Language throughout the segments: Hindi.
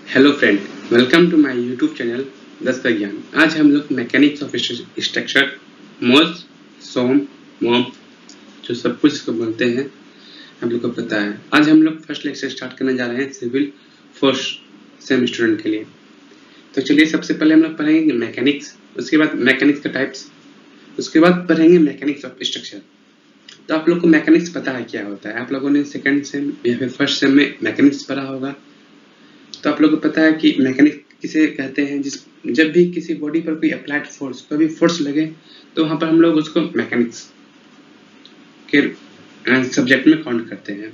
Hello friend, welcome to my YouTube channel 10 का ज्ञान। आज हम लोग मैकेनिक्स ऑफ स्ट्रक्चर मोल्स सोम मोम जो सब कुछ इसको बोलते हैं हम लोग को पता है। आज हम लोग फर्स्ट लेक्चर स्टार्ट करने जा रहे हैं सिविल फर्स्ट सेम स्टूडेंट के लिए। तो चलिए सबसे पहले हम लोग पढ़ेंगे मैकेनिक्स, उसके बाद मैकेनिक्स के टाइप्स, उसके बाद पढ़ेंगे मैकेनिक्स ऑफ स्ट्रक्चर। तो आप लोग को मैकेनिक्स पता है क्या होता है? आप लोगों ने सेकेंड सेम या फिर फर्स्ट सेम में मैकेनिक्स पढ़ा होगा। तो आप लोगों को पता है कि मैकेनिक्स किसे कहते हैं? जब भी किसी बॉडी पर कोई अप्लाइड फोर्स, कोई भी फोर्स लगे तो वहां पर हम लोग उसको मैकेनिक्स के सब्जेक्ट में काउंट करते हैं।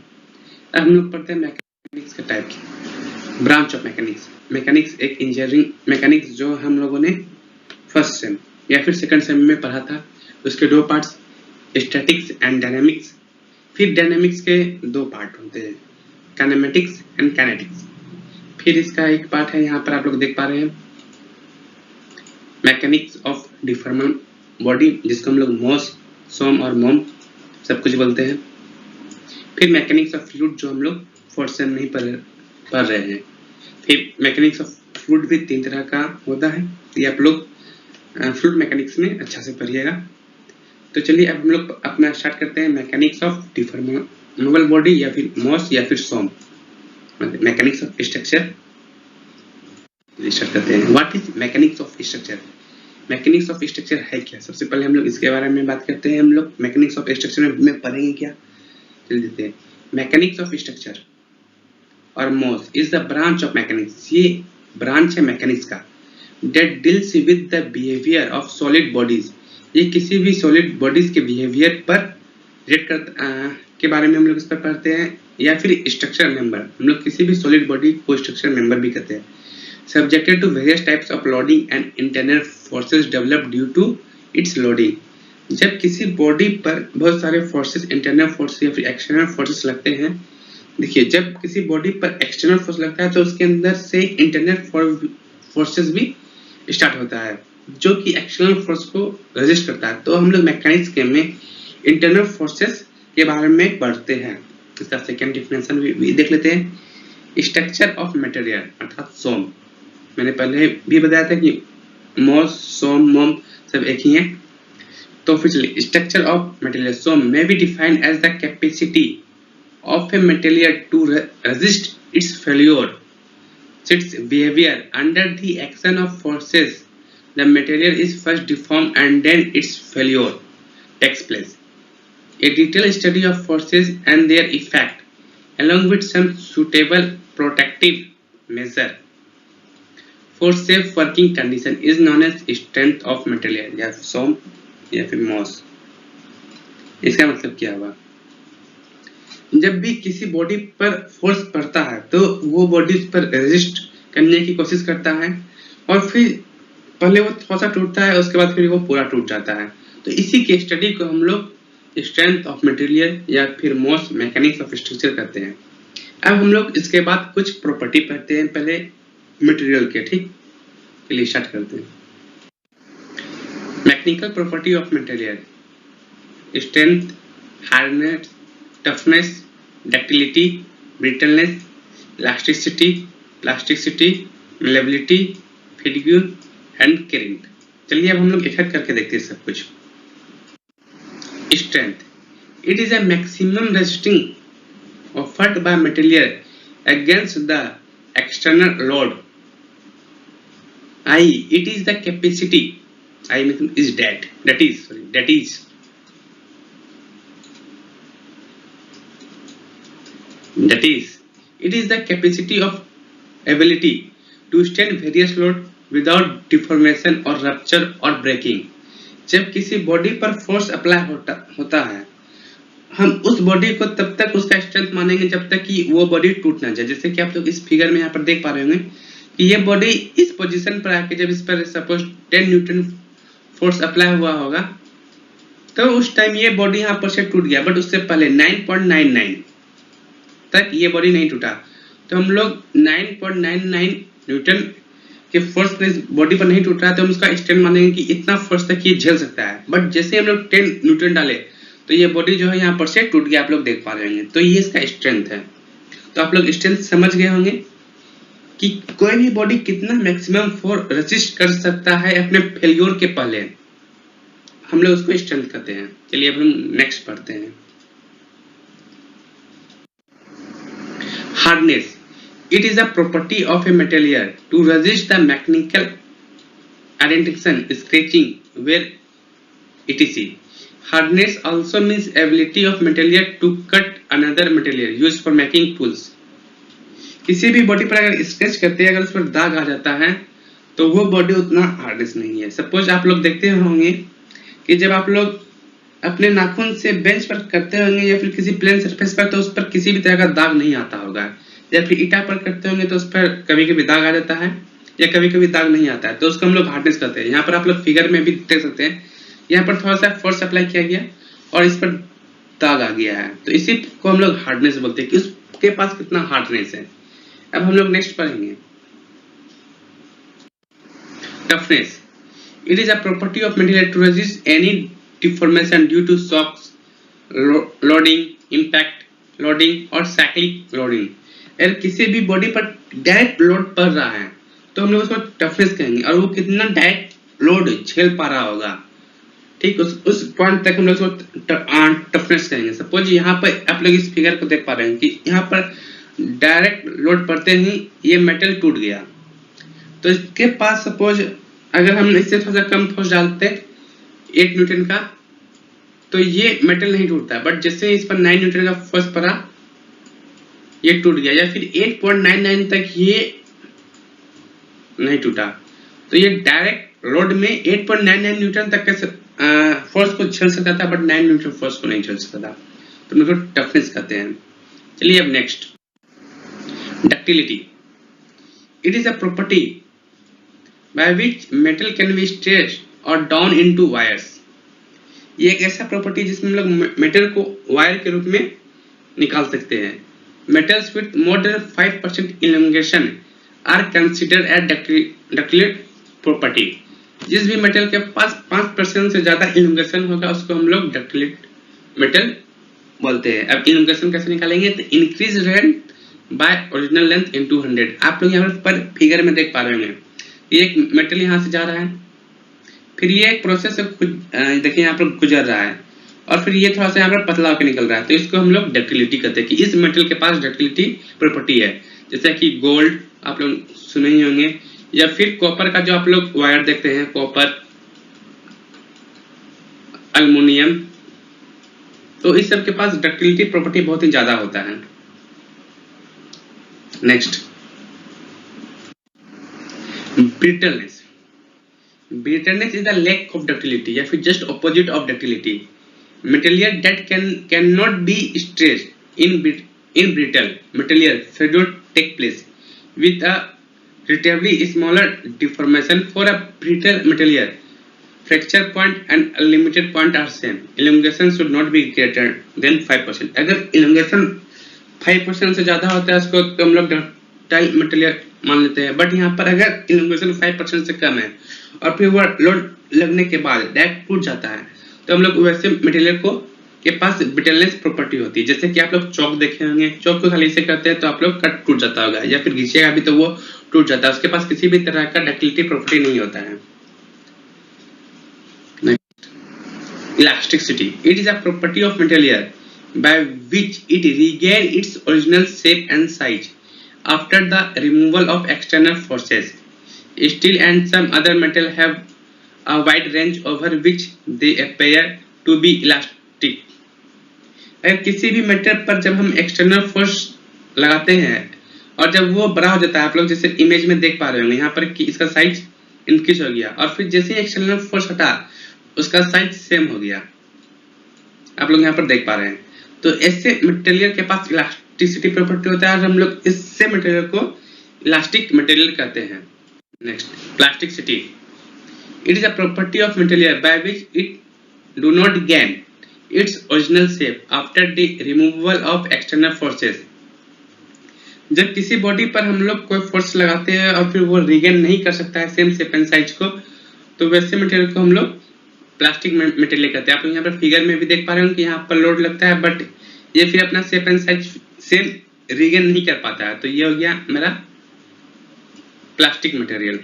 अब हम लोग पढ़ते हैं मैकेनिक्स के types, branch of mechanics. Mechanics एक इंजीनियरिंग मैकेनिक्स जो हम लोगों ने फर्स्ट सेम या फिर सेकंड सेम में पढ़ा था। उसके दो पार्ट्स, स्टैटिक्स एंड डायनेमिक्स। फिर डायनेमिक्स के दो पार्ट होते हैं, काइनेमेटिक्स एंड काइनेटिक्स। फिर इसका एक पार्ट है, यहाँ पर आप लोग देख पा रहे हैं, मैकेनिक्स ऑफ डिफॉर्मेबल बॉडी, जिसको हम लोग मोस सोम और मोम सब कुछ बोलते हैं। फिर मैकेनिक्स ऑफ फ्लूइड जो हम लोग फोर्थ सेम में ही पढ़ रहे हैं। फिर मैकेनिक्स ऑफ फ्लूइड भी 3 तरह का होता है, ये आप लोग फ्लूइड मैकेनिक्स में अच्छा से पढ़िएगा। तो चलिए अब हम लोग अपना स्टार्ट करते हैं मैकेनिक्स ऑफ डिफॉर्मेबल बॉडी या फिर मोस या फिर सोम, मैकेनिक्स ऑफ स्ट्रक्चर स्टार्ट करते हैं। What is mechanics of structure? Mechanics of structure है क्या? सबसे पहले हम लोग इसके बारे में बात करते हैं। हम लोग मैकेनिक्स ऑफ स्ट्रक्चर में पढ़ेंगे क्या, चल देते हैं। मैकेनिक्स ऑफ स्ट्रक्चर और मोस is the branch of mechanics, ये ब्रांच है मैकेनिक्स का, that deals with the behaviour of solid bodies. ये किसी भी सॉलिड बॉडीज के बिहेवियर पर के बारे में हम लोग इस पर पढ़ते हैं, या फिर स्ट्रक्चर मेंबर। हम लोग किसी भी सॉलिड बॉडी को स्ट्रक्चर मेंबर भी कहते हैं। Subjected to various types of loading and internal forces developed due to its loading. जब किसी बॉडी पर बहुत सारे फोर्सेस, इंटरनल फोर्सेस या फिर एक्सटर्नल फोर्सेस लगते हैं, देखिए जब किसी बॉडी पर एक्सटर्नल फोर्स लगता है तो उसके अंदर से इंटरनल फोर्सेस भी स्टार्ट होता है जो कि एक्सटर्नल फोर्स को रेजिस्ट करता है। तो हम लोग मैकेनिक्स के में इंटरनल फोर्सेस के बारे में पढ़ते हैं। इसका सेकेंड डिफिनेशन भी देख लेते हैं। स्ट्रक्चर ऑफ मटेरियल अर्थात सोम, मैंने पहले भी बताया था कि मोस सोम मोम सब एक ही है। तो फिर चलिए, structure of material SOM may be defined as the capacity of a material to resist its failure, its behavior under the action of forces. The material is first deformed and then its failure takes place. A detailed study of forces and their effect, along with some suitable protective measure for safe working condition, is known as strength of material या सोम या फिर मोस। इसका मतलब क्या हुआ? जब भी किसी बॉडी पर फोर्स पड़ता है तो वो बॉडी उस पर रेजिस्ट करने की कोशिश करता है और फिर पहले वो थोड़ा सा टूटता है, उसके बाद फिर वो पूरा टूट जाता है। तो इसी के स्टडी को हम लोग स्ट्रेंथ ऑफ मटेरियल या फिर मोस मैकेनिक्स ऑफ स्ट्रक्चर करते हैं। अब हम लोग इसके बाद कुछ प्रॉपर्टी पढ़ते हैं, पहले मटेरियल के, ठीक, चलिए स्टार्ट करते हैं। Mechanical property of material, strength, hardness, toughness, ductility, brittleness, plasticity, malleability, fatigue and current. चलिए अब हम लोग एक एक करके देखते हैं सब कुछ। Strength. It is a maximum resisting offered by material against the external load. I. It is the capacity. I is that. That is. It is the capacity of ability to stand various load without deformation or rupture or breaking. जब किसी बॉडी पर फोर्स अप्लाई होता है, हम उस बॉडी को तब तक उसका स्ट्रेंथ मानेंगे जब तक कि वो बॉडी टूट ना जाए। जैसे कि आप लोग इस फिगर में यहाँ पर देख पा रहे होंगे कि ये बॉडी इस पोजीशन पर आके जब इस पर सपोज 10 न्यूटन फोर्स अप्लाई हुआ होगा तो उस टाइम ये बॉडी यहाँ पर से टूट गया, बट उससे पहले 9.99 तक ये बॉडी नहीं टूटा। तो हम लोग 9.99 न्यूटन कि फोर्स बॉडी पर नहीं टूट रहा है तो हम उसका स्ट्रेंथ मानेंगे कि इतना फोर्स तक ये झेल सकता है। बट जैसे हम लोग 10 न्यूटन डाले तो ये बॉडी जो है यहाँ पर से टूट गया, आप लोग देख पा रहे होंगे। तो ये इसका स्ट्रेंथ है। तो आप लोग स्ट्रेंथ समझ गए होंगे कि कोई भी बॉडी कितना मैक्सिमम फोर्स रेसिस्ट कर सकता है अपने फेल्योर के पहले, हम लोग उसको स्ट्रेंथ कहते हैं। चलिए अब हम नेक्स्ट पढ़ते हैं। Hardness, it is a property of a material to resist the mechanical adhesion, scratching, where etc. Hardness also means ability of material to cut another material used for making tools. किसी भी बॉडी पर अगर स्क्रैच करते हैं, अगर उस पर दाग आ जाता है तो वो बॉडी उतना हार्डनेस नहीं है। सपोज आप लोग देखते होंगे कि जब आप लोग अपने नाखून से बेंच पर करते होंगे या फिर किसी प्लेन सरफेस पर, तो उस पर किसी भी तरह का दाग नहीं आता होगा, या फिर ईटा पर करते होंगे तो उस पर कभी कभी दाग आ जाता है या कभी कभी दाग नहीं आता है, तो उसको हम लोग हार्डनेस कहते हैं। यहाँ पर आप लोग फिगर में भी देख सकते हैं, यहाँ पर थोड़ा सा फोर्स अप्लाई किया गया और इस पर दाग आ गया है, तो इसी को हम लोग हार्डनेस बोलते हैं कि उसके पास कितना हार्डनेस है। अब हम लोग नेक्स्ट पढ़ेंगे toughness, it is a property of material to resist any deformation due to shocks, loading, impact loading और साइक्लिक लोडिंग। अगर किसी भी बॉडी पर डायरेक्ट लोड पड़ रहा है तो हम लोग उसको टफनेस कहेंगे, और वो कितना डायरेक्ट लोड झेल पा रहा होगा, ठीक, उस पॉइंट तक हम लोग उसको टफनेस कहेंगे। सपोज यहाँ पर आप लोग इस फिगर को देख पा रहे हैं कि यहाँ पर डायरेक्ट लोड पड़ते ही ये मेटल टूट गया, तो इसके पास सपोज अगर हम इससे थोड़ा सा कम फोर्स डालते 8 न्यूटन का, तो ये मेटल नहीं टूटता, बट जैसे इस पर 9 न्यूटन का फोर्स पड़ा ये टूट गया, या फिर 8.99 तक ये नहीं टूटा, तो ये डायरेक्ट लोड में 8.99 न्यूटन तक के फोर्स को झेल सकता था, बट 9 न्यूटन फोर्स को नहीं झेल सकता था, तो हम लोग टफनेस कहते हैं। चलिए अब next ductility, it is a property by which metal can be stretched और डाउन इनटू वायर्स। ये एक ऐसा प्रॉपर्टी जिसमें हम लोग मेटल को वायर के रूप में निकाल सकते हैं। Metals with more than 5% elongation are considered as ductile property. जिस भी मेटल के पास 5% से ज्यादा इलोंगेशन होगा उसको हम लोग डक्टिलेट मेटल बोलते हैं। अब इलोंगेशन कैसे निकालेंगे, तो increase length bye original length into 100। आप लोग यहाँ पर फिगर में देख पा रहे होंगे, ये एक मेटल यहाँ से जा रहा है, फिर ये एक प्रोसेस से देखिए यहाँ पर गुजर रहा है, और फिर ये थोड़ा सा यहाँ पर पतला होकर निकल रहा है, तो इसको हम लोग डक्टिलिटी कहते हैं कि इस मेटल के पास डक्टिलिटी प्रॉपर्टी है। जैसे कि गोल्ड आप लोग सुने ही होंगे, या फिर कॉपर का जो आप लोग वायर देखते हैं, कॉपर, एल्युमिनियम, तो इस सब के पास डक्टिलिटी प्रॉपर्टी बहुत ही ज्यादा होता है। Next brittleness, brittleness is the lack of ductility या फिर just opposite of ductility. Material that cannot be stretched in brittle material failure take place with a relatively smaller deformation for a brittle material. Fracture point and limited point are same. Elongation should not be greater than 5%. अगर elongation 5% से ज्यादा होता है उसको तो हम लोग डक्टाइल मटेरियल मान लेते हैं, बट यहाँ पर अगर elongation 5% से कम है और फिर वो लोड लगने के बाद डायरेक्ट टूट जाता है, तो हम लोग वैसे मटेरियल को के पास ब्रिटलनेस प्रॉपर्टी होती है। जैसे कि आप लोग चौक देखे होंगे, चौक को खाली से करते हैं तो आप लोग कट टूट जाता होगा, या फिर घिसेगा भी तो वो टूट जाता है, उसके पास किसी भी तरह का डक्टिलिटी प्रॉपर्टी नहीं होता है। Elasticity, it is a property of material by which it regain its original shape and size after the removal of external forces. Steel and some other metal have a wide range over which they appear to be elastic. अगर किसी भी मेटल पर जब हम एक्सटर्नल फोर्स लगाते हैं और जब वो बड़ा हो जाता है, आप लोग जैसे इमेज में देख पा रहे होंगे यहाँ पर कि इसका साइज इंक्रीज हो गया, और फिर जैसे एक्सटर्नल फोर्स हटा उसका साइज सेम हो गया, आप लोग यहाँ पर देख पा रहे हैं। तो ऐसे मटेरियल के पास इलास्टिसिटी प्रॉपर्टी होता है और हम लोग इससे मटेरियल को इलास्टिक मटेरियल कहते हैं। Next plasticity, it is a property of material by which it do not gain its original shape after the removal of external forces। जब किसी बॉडी पर हम लोग कोई फोर्स लगाते हैं और फिर वो रिगेन नहीं कर सकता है सेम शेप एंड साइज को, तो वैसे मटेरियल को हम लोग प्लास्टिक मटेरियल कहते हैं। आप लोग यहाँ पर फिगर में भी देख पा रहे हो कि यहाँ पर लोड लगता है, बट ये फिर अपना shape and size same regain नहीं कर पाता है, तो ये हो गया मेरा plastic material.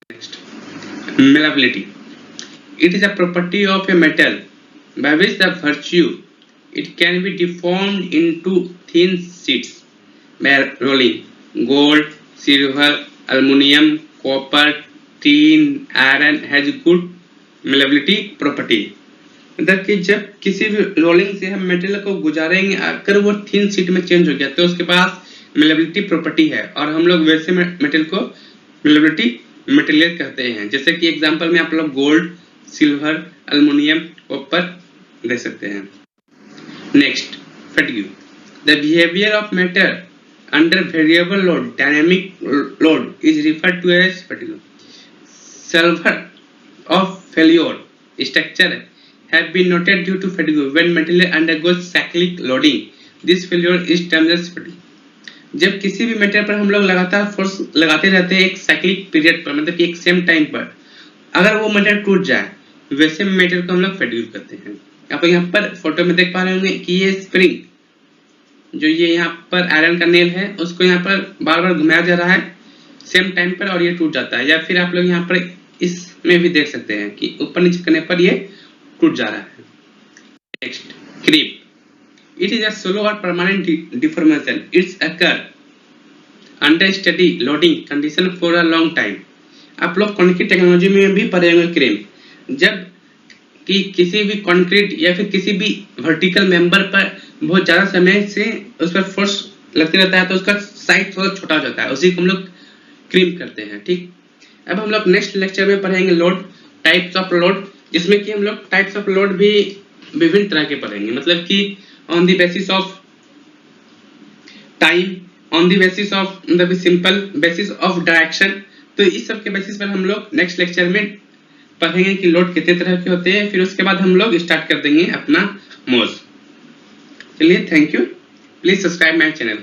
Next, malleability. It is a property of a metal by which the virtue it can be deformed into thin sheets by rolling. Gold, silver, aluminum, copper, tin, iron has good malleability property. मतलब कि जब किसी भी रोलिंग से हम मेटेरियल को गुजारेंगे, अगर वो थिन शीट में चेंज हो गया तो उसके पास मेलेबिलिटी प्रॉपर्टी है, और हम लोग वैसे मेटेरियल को मेलेबिलिटी मटेरियल कहते हैं। जैसे कि एग्जांपल में आप लोग गोल्ड, सिल्वर, एल्युमिनियम, कॉपर दे सकते हैं। Next, fatigue. The behaviour of matter under variable load, dynamic load is referred to as fatigue. Salver of failure structure have been noted due to fatigue when material undergoes cyclic loading. This failure is termed as fatigue. जब किसी भी मटेरियल पर हम लोग लगातार फोर्स लगाते रहते हैं एक साइक्लिक पीरियड पर, मतलब कि एक सेम टाइम पर, अगर वो मटेरियल टूट जाए वैसे मटेरियल को हम लोग फटीग करते हैं। आप यहाँ पर फोटो में देख पा रहे होंगे कि ये स्प्रिंग जो ये यहाँ पर आयरन का नेल है उसको यहाँ पर बार बार घुमाया जा रहा है सेम टाइम पर और ये टूट जाता है। या फिर आप लोग यहाँ पर इसमें भी देख सकते हैं कि ऊपर नीचे करने पर ये टूट जा रहा है। Next, creep. It is a slow और permanent deformation. It's occur under steady loading condition for a long time. आप लोग कंक्रीट टेक्नोलॉजी में भी पढ़े होंगे क्रीप। जब कि किसी भी कंक्रीट या फिर किसी भी वर्टिकल मेंबर पर बहुत ज्यादा समय से उस पर फोर्स लगते रहता है तो उसका साइज थोड़ा छोटा हो जाता है, उसी को हम लोग क्रीप करते हैं। ठीक, अब हम लोग नेक्स्ट लेक्चर में पढ़ेंगे लोड, टाइप्स ऑफ लोड, जिसमें कि हम लोग टाइप्स ऑफ लोड भी विभिन्न तरह के पढ़ेंगे, मतलब कि on the basis of time, on the basis of मतलब सिंपल बेसिस ऑफ डायरेक्शन। तो इस सब के बेसिस पर हम लोग नेक्स्ट लेक्चर में पढ़ेंगे कि लोड कितने तरह के होते हैं। फिर उसके बाद हम लोग स्टार्ट कर देंगे अपना मोज। चलिए, thank you, please subscribe my channel.